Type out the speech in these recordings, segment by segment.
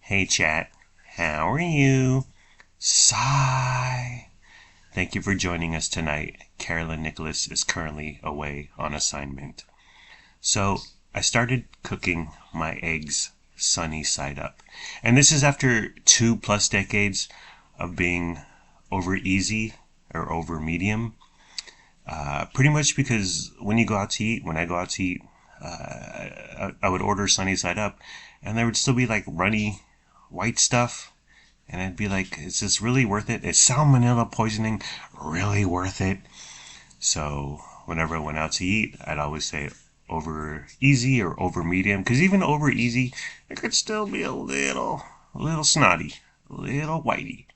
Hey chat, how are you? Sigh. Thank you for joining us tonight. Carolyn Nicholas is currently away on assignment. So I started cooking my eggs sunny side up. And this is after 2+ decades of being over easy or over medium. Pretty much because when I go out to eat, I would order sunny side up, and there would still be like runny white stuff, and I'd be like, is this really worth it? Is salmonella poisoning really worth it? So whenever I went out to eat, I'd always say over easy or over medium, because even over easy, it could still be a little snotty, a little whitey.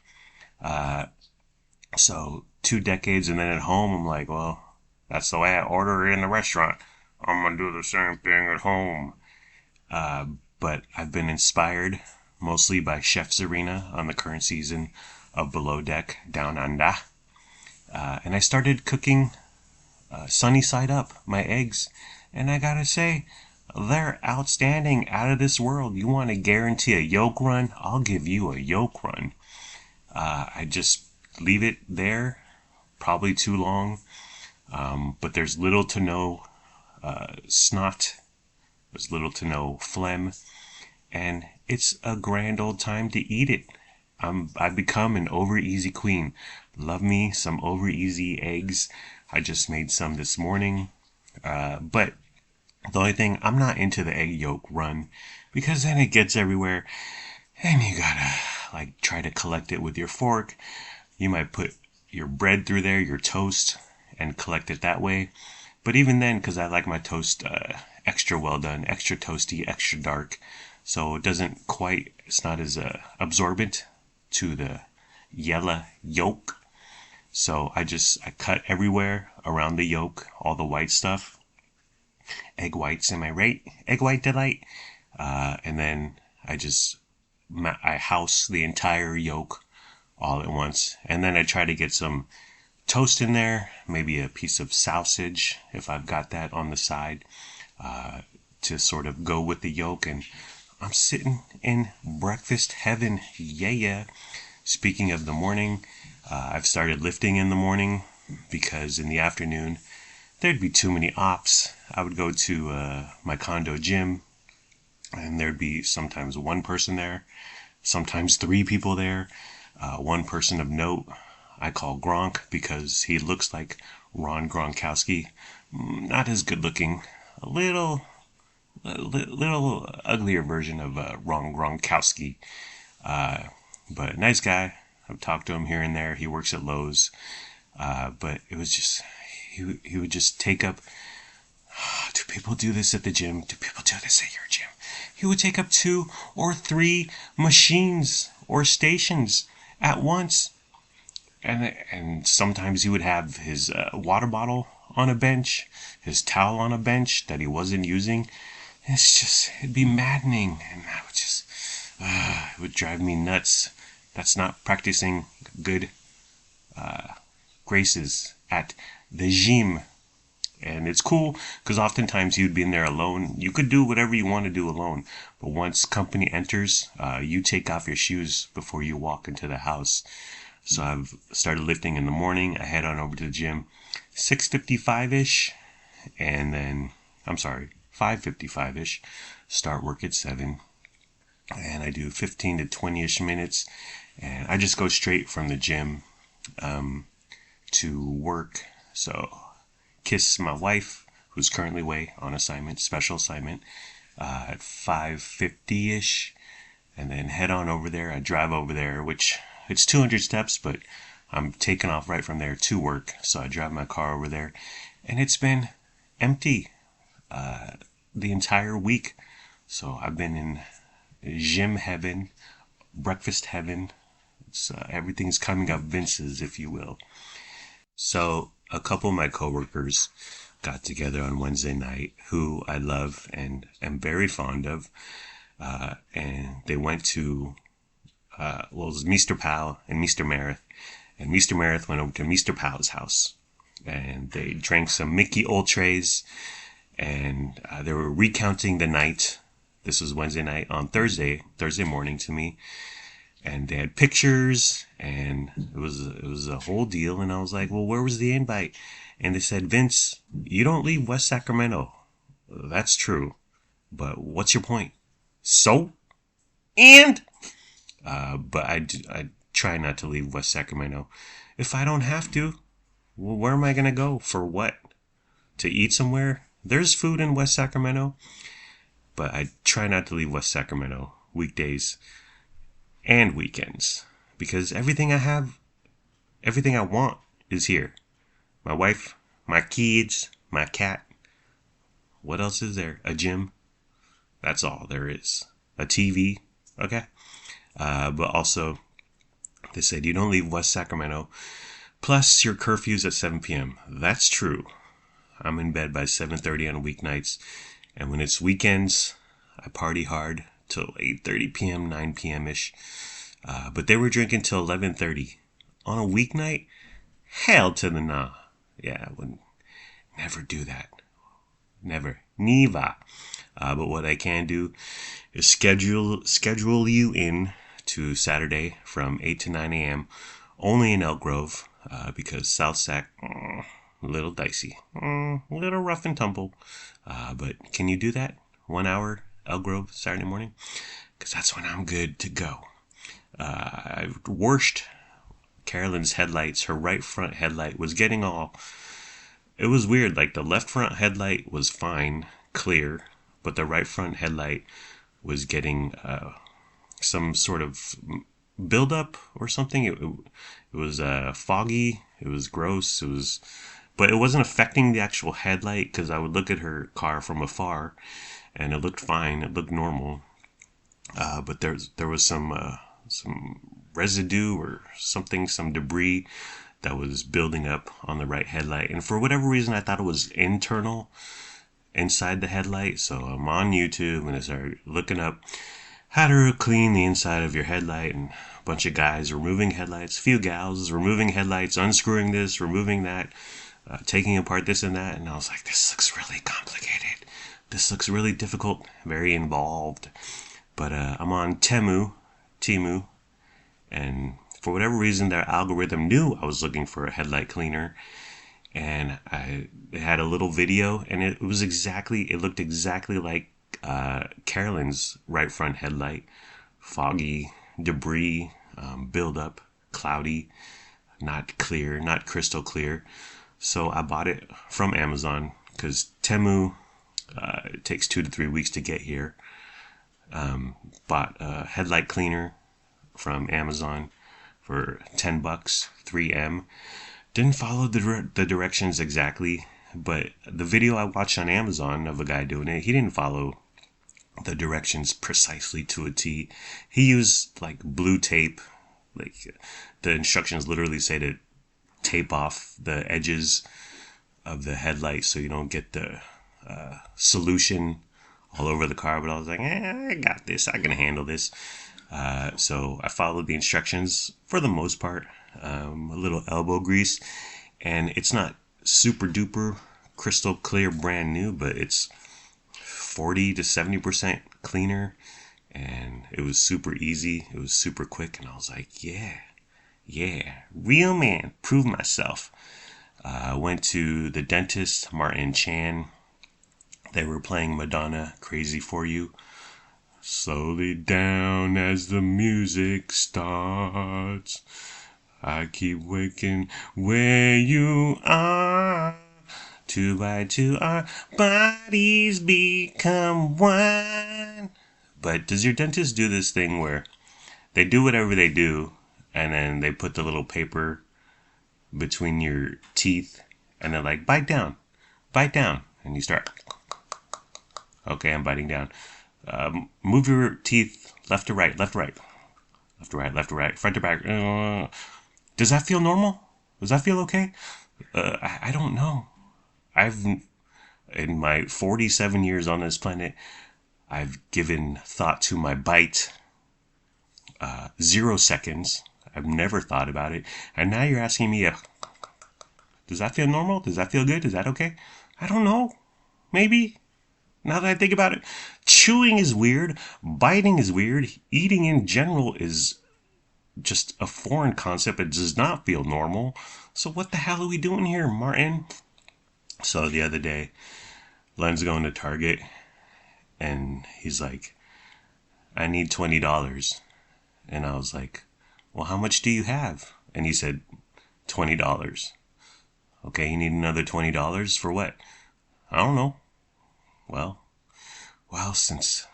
So 2 decades, and then at home, I'm like, well, that's the way I order it in the restaurant. I'm gonna do the same thing at home. But I've been inspired mostly by Chef Zarina on the current season of Below Deck Down Under. And I started cooking sunny side up, my eggs. And I gotta say, they're outstanding, out of this world. You want to guarantee a yolk run? I'll give you a yolk run. I just leave it there, probably too long. But there's little to no snot. There's little to no phlegm. And it's a grand old time to eat it. I've become an over easy queen. Love me some over easy eggs. I just made some this morning. But the only thing, I'm not into the egg yolk run, because then it gets everywhere and you gotta like try to collect it with your fork. You might put your bread through there, your toast, and collect it that way. But even then, because I like my toast extra well done, extra toasty, extra dark, so it doesn't quite, it's not as absorbent to the yellow yolk. So I cut everywhere around the yolk, all the white stuff. Egg whites, am I right? Egg white delight. And then I house the entire yolk all at once. And then I try to get some toast in there, maybe a piece of sausage if I've got that on the side, to sort of go with the yolk. And I'm sitting in breakfast heaven. Yeah. Speaking of the morning, I've started lifting in the morning because in the afternoon there'd be too many ops. I would go to my condo gym, and there'd be sometimes one person there, sometimes 3 people there. One person of note I call Gronk because he looks like Ron Gronkowski. Not as good looking, a little uglier version of Ron Gronkowski. But nice guy. I've talked to him here and there. He works at Lowe's. But it was just, he would just take up, do people do this at the gym? Do people do this at your gym? He would take up 2 or 3 machines or stations at once. And sometimes he would have his water bottle on a bench, his towel on a bench that he wasn't using. It'd be maddening. And I would it would drive me nuts. That's not practicing good graces at the gym. And it's cool because oftentimes you'd be in there alone. You could do whatever you want to do alone. But once company enters, you take off your shoes before you walk into the house. So I've started lifting in the morning. I head on over to the gym 6:55-ish. And then, 5:55-ish. Start work at 7. And I do 15 to 20-ish minutes. And I just go straight from the gym to work. So kiss my wife, who's currently away on assignment, special assignment, at 5:50-ish. And then head on over there. I drive over there, which it's 200 steps, but I'm taking off right from there to work. So I drive my car over there. And it's been empty the entire week. So I've been in gym heaven, breakfast heaven. Everything's coming up Vince's, if you will. So a couple of my coworkers got together on Wednesday night, who I love and am very fond of. And they went to, it was Mr. Powell and Mr. Merith. And Mr. Merith went over to Mr. Powell's house. And they drank some Mickey Ultras. And they were recounting the This was Wednesday night. On Thursday morning to me, and they had pictures, and it was a whole deal. And I was like, well, where was the invite? And they said, Vince, you don't leave West Sacramento. That's true, but what's your point? So, and but I try not to leave West Sacramento if I don't have to. Well, where am I gonna go? For what? To eat somewhere? There's food in West Sacramento, but I try not to leave West Sacramento weekdays and weekends, because everything I want is here. My wife, my kids, my cat. What else is there? A gym. That's all there is. A TV. Okay. But also, they said you don't leave West Sacramento. Plus, your curfew's at 7 p.m. That's true. I'm in bed by 7:30 on weeknights. And when it's weekends, I party hard till 8:30 p.m., 9 p.m.-ish. But they were drinking till 11:30. On a weeknight? Hell to the nah. Yeah, I would never do that. Never. Never. But what I can do is schedule you in to Saturday from 8 to 9 a.m. only in Elk Grove, because South Sac, a little dicey, a little rough and tumble. But can you do that? 1 hour, Elk Grove, Saturday morning? Because that's when I'm good to go. I washed Carolyn's headlights. Her right front headlight was getting all... It was weird. Like, the left front headlight was fine, clear, but the right front headlight was getting some sort of buildup or something. It was foggy. It was gross. But it wasn't affecting the actual headlight, because I would look at her car from afar, and it looked fine. It looked normal. But there was some residue or something, some debris that was building up on the right headlight. And for whatever reason, I thought it was internal, inside the headlight. So I'm on YouTube and I started looking up how to clean the inside of your headlight, and a bunch of guys removing headlights, a few gals removing headlights, unscrewing this, removing that, taking apart this and that. And I was like, this looks really complicated. This looks really difficult, very involved. But I'm on Temu, and for whatever reason, their algorithm knew I was looking for a headlight cleaner, and it had a little video, and it looked exactly like Carolyn's right front headlight. Foggy, debris, buildup, cloudy, not clear, not crystal clear. So I bought it from Amazon, because Temu, it takes 2 to 3 weeks to get here. Bought a headlight cleaner from Amazon for $10, 3M. Didn't follow the directions exactly, but the video I watched on Amazon of a guy doing it, he didn't follow the directions precisely to a T. He used like blue tape. Like, the instructions literally say to tape off the edges of the headlight so you don't get the solution all over the car. But I was like, I got this. I can handle this. So I followed the instructions for the most part. A little elbow grease, and it's not super duper crystal clear brand new, but it's 40 to 70% cleaner, and it was super easy. It was super quick, and I was like, yeah, real man, prove myself. I went to the dentist, Martin Chan. They were playing Madonna, Crazy For You. Slowly down as the music starts, I keep waking where you are. 2 by 2 our bodies become one. But does your dentist do this thing where they do whatever they do, and then they put the little paper between your teeth, and they're like, bite down, and you start, okay, I'm biting down. Move your teeth left to right, left to right, front to back. Does that feel normal? Does that feel okay? I don't know. In my 47 years on this planet, I've given thought to my bite 0 seconds. I've never thought about it. And now you're asking me, does that feel normal? Does that feel good? Is that okay? I don't know. Maybe. Now that I think about it, chewing is weird, biting is weird, eating in general is just a foreign concept. It does not feel normal. So what the hell are we doing here, Martin? So the other day, Len's going to Target and he's like, I need $20. And I was like, well, how much do you have? And he said, $20. Okay, you need another $20 for what? I don't know. Well, since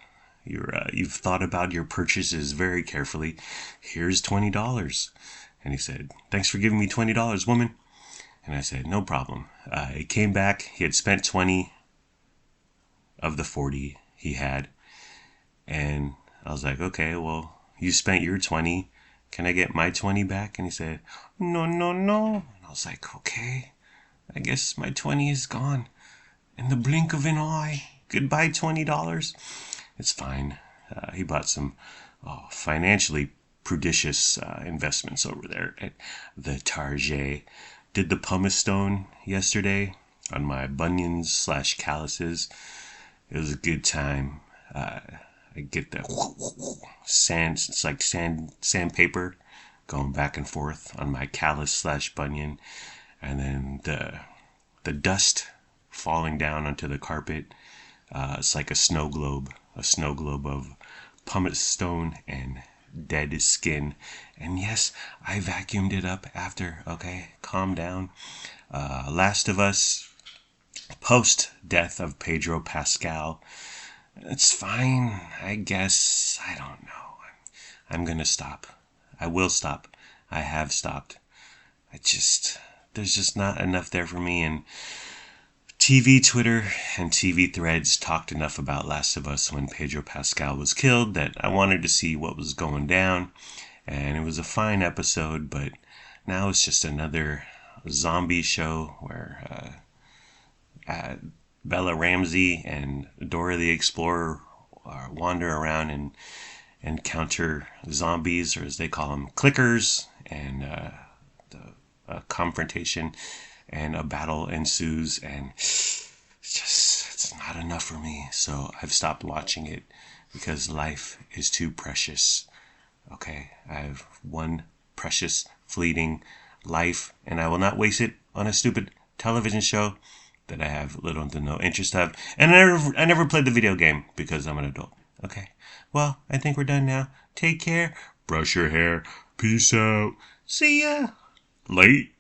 you've thought about your purchases very carefully, here's $20. And he said, thanks for giving me $20, woman. And I said, no problem. He came back. He had spent 20 of the 40 he had. And I was like, okay, well, you spent your 20. Can I get my 20 back? And he said, no. And I was like, okay, I guess my 20 is gone. In the blink of an eye. Goodbye, $20. It's fine. He bought some financially prudicious investments over there at the Target. Did the pumice stone yesterday on my bunions / calluses. It was a good time. I get the sand. It's like sandpaper going back and forth on my callus / bunion, and then the dust falling down onto the carpet. It's like a snow globe of pumice stone and dead skin. And yes, I vacuumed it up after. Okay, calm down. Last of Us, post death of Pedro Pascal. It's fine, I guess. I don't know. I'm gonna stop. I will stop. I have stopped. There's just not enough there for me, and TV Twitter and TV Threads talked enough about Last of Us when Pedro Pascal was killed that I wanted to see what was going down. And it was a fine episode, but now it's just another zombie show where Bella Ramsey and Dora the Explorer wander around and encounter zombies, or as they call them, clickers, and a confrontation and a battle ensues, and it's not enough for me. So I've stopped watching it because life is too precious. Okay, I have one precious, fleeting life, and I will not waste it on a stupid television show that I have little to no interest of. And I never played the video game because I'm an adult. Okay, well, I think we're done now. Take care. Brush your hair. Peace out. See ya. Late.